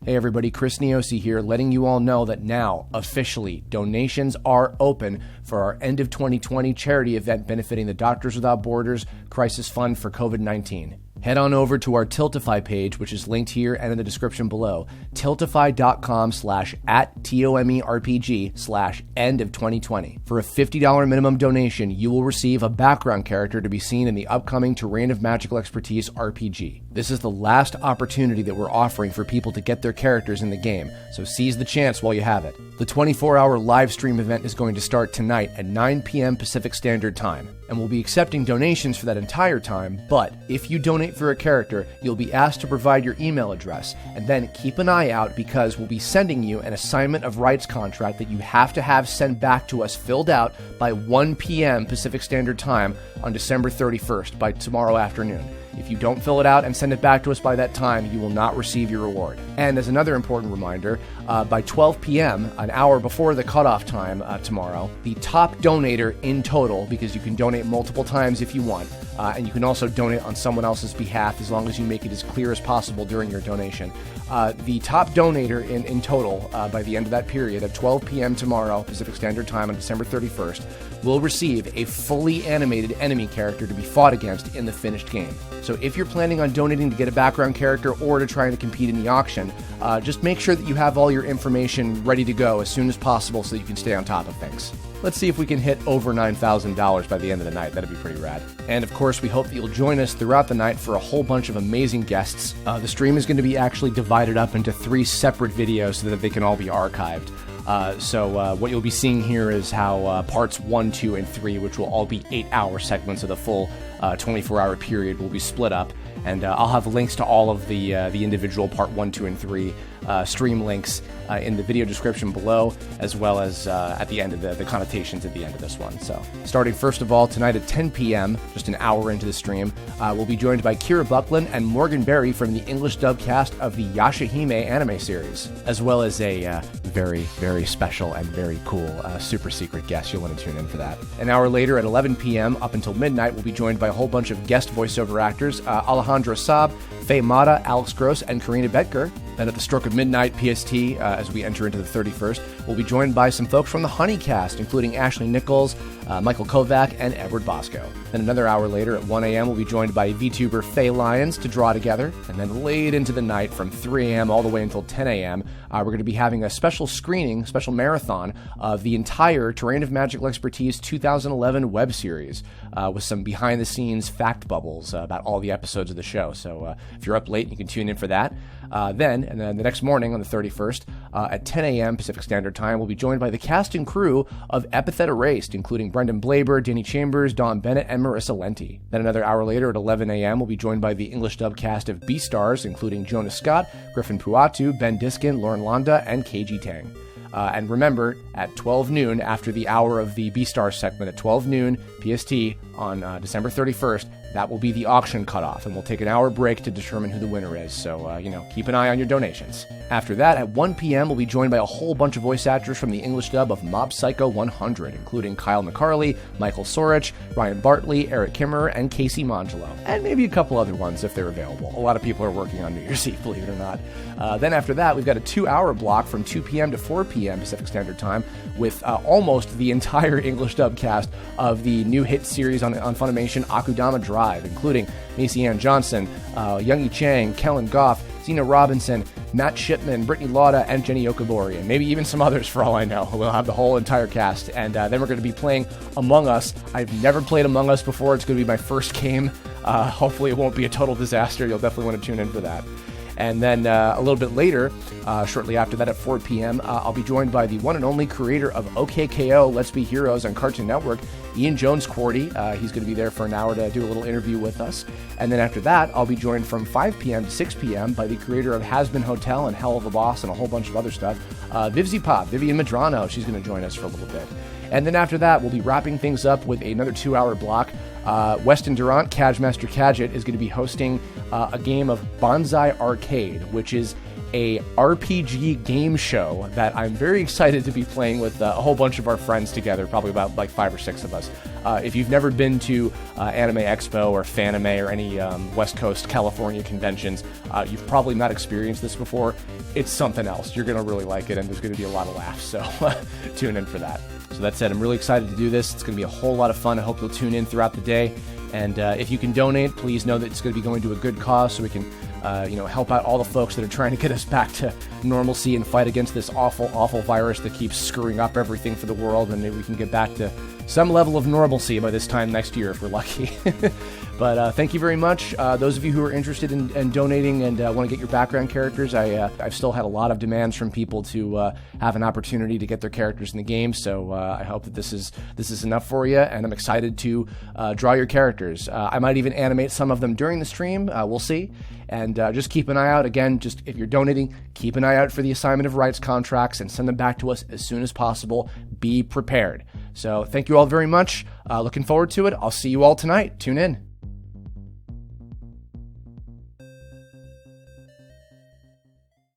Hey everybody, Chris Niosi here, letting you all know that now, officially, donations are open for our end of 2020 charity event benefiting the Doctors Without Borders Crisis Fund for COVID-19. Head on over to our Tiltify page, which is linked here and in the description below, tiltify.com/@TOMERPG/end of 2020. For a $50 minimum donation, you will receive a background character to be seen in the upcoming Terrain of Magical Expertise RPG. This is the last opportunity that we're offering for people to get their characters in the game, so seize the chance while you have it. The 24-hour live stream event is going to start tonight at 9 p.m. Pacific Standard Time, and we'll be accepting donations for that entire time, but if you donate for a character, you'll be asked to provide your email address, and then keep an eye out because we'll be sending you an assignment of rights contract that you have to have sent back to us filled out by 1 p.m. Pacific Standard Time on December 31st, by tomorrow afternoon. If you don't fill it out and send it back to us by that time, you will not receive your reward. And as another important reminder, by 12 p.m., an hour before the cutoff time tomorrow, the top donator in total, because you can donate multiple times if you want, and you can also donate on someone else's behalf as long as you make it as clear as possible during your donation. The top donator in total by the end of that period at 12 p.m. tomorrow, Pacific Standard Time on December 31st, will receive a fully animated enemy character to be fought against in the finished game. So if you're planning on donating to get a background character or to try to compete in the auction, just make sure that you have all your information ready to go as soon as possible so that you can stay on top of things. Let's see if we can hit over $9,000 by the end of the night. That'd be pretty rad. And of course, we hope that you'll join us throughout the night for a whole bunch of amazing guests. The stream is going to be actually divided up into 3 separate videos so that they can all be archived. So what you'll be seeing here is how parts 1, 2, and 3, which will all be 8-hour segments of the full 24-hour period, will be split up. And I'll have links to all of the individual part 1, 2, and 3 stream links in the video description below, as well as at the end of the connotations at the end of this one. So, starting first of all tonight at 10 p.m., just an hour into the stream, we'll be joined by Kira Buckland and Morgan Berry from the English dub cast of the Yashahime anime series, as well as a very, very special and very cool super secret guest. You'll want to tune in for that. An hour later at 11 p.m. up until midnight, we'll be joined by a whole bunch of guest voiceover actors, Alejandro Saab, Faye Mata, Alex Gross, and Karina Betker. Then at the stroke of midnight PST, as we enter into the 31st, we'll be joined by some folks from the Honey cast, including Ashley Nichols, Michael Kovac, and Edward Bosco. Then another hour later at 1 a.m., we'll be joined by VTuber Faye Lyons to draw together. And then late into the night from 3 a.m. all the way until 10 a.m., we're going to be having a special screening, special marathon of the entire Terrain of Magical Expertise 2011 web series with some behind-the-scenes fact bubbles about all the episodes of the show. So if you're up late, you can tune in for that. Then the next morning on the 31st at 10 a.m. Pacific Standard Time, we'll be joined by the cast and crew of Epithet Erased, including Brendan Blaber, Danny Chambers, Dawn Bennett, and Marissa Lenti. Then another hour later at 11 a.m., we'll be joined by the English dub cast of Beastars, including Jonas Scott, Griffin Puatu, Ben Diskin, Lauren Londa, and KG Tang. And remember, at 12 noon, after the hour of the Beastars segment, at 12 noon PST on December 31st, that will be the auction cutoff, and we'll take an hour break to determine who the winner is, so, keep an eye on your donations. After that, at 1 p.m., we'll be joined by a whole bunch of voice actors from the English dub of Mob Psycho 100, including Kyle McCarley, Michael Sorich, Ryan Bartley, Eric Kimmerer, and Casey Mongelo, and maybe a couple other ones if they're available. A lot of people are working on New Year's Eve, believe it or not. Then after that, we've got a 2-hour block from 2 p.m. to 4 p.m. Pacific Standard Time with almost the entire English dub cast of the new hit series on Funimation, Akudama Drive, including Macy Ann Johnson, Youngie Chang, Kellen Goff, Zena Robinson, Matt Shipman, Brittany Lauda, and Jenny Okabori, and maybe even some others for all I know. We'll have the whole entire cast, and then we're going to be playing Among Us. I've never played Among Us before. It's going to be my first game. Hopefully it won't be a total disaster. You'll definitely want to tune in for that. And then a little bit later, shortly after that at 4 p.m., I'll be joined by the one and only creator of OKKO, Let's Be Heroes on Cartoon Network, Ian Jones-Quarty. He's going to be there for an hour to do a little interview with us. And then after that, I'll be joined from 5 p.m. to 6 p.m. by the creator of Has Been Hotel and Hell of a Boss and a whole bunch of other stuff, Vivzy Pop, Vivian Madrano. She's going to join us for a little bit. And then after that, we'll be wrapping things up with another 2-hour block. Weston Durant, Cadge Master Cadget, is going to be hosting a game of Bonsai Arcade, which is a RPG game show that I'm very excited to be playing with a whole bunch of our friends together, probably about like 5 or 6 of us. If you've never been to Anime Expo or Fanime or any West Coast California conventions, you've probably not experienced this before. It's something else. You're going to really like it, and there's going to be a lot of laughs, so tune in for that. So that said, I'm really excited to do this. It's going to be a whole lot of fun. I hope you'll tune in throughout the day. And if you can donate, please know that it's going to be going to a good cause so we can help out all the folks that are trying to get us back to normalcy and fight against this awful, awful virus that keeps screwing up everything for the world, and maybe we can get back to some level of normalcy by this time next year if we're lucky. But thank you very much. Those of you who are interested in donating and want to get your background characters, I've still had a lot of demands from people to have an opportunity to get their characters in the game, so I hope that this is enough for you, and I'm excited to draw your characters. I might even animate some of them during the stream. We'll see. And just keep an eye out. Again, just if you're donating, keep an eye out for the assignment of rights contracts and send them back to us as soon as possible. Be prepared. So thank you all very much. Looking forward to it. I'll see you all tonight. Tune in.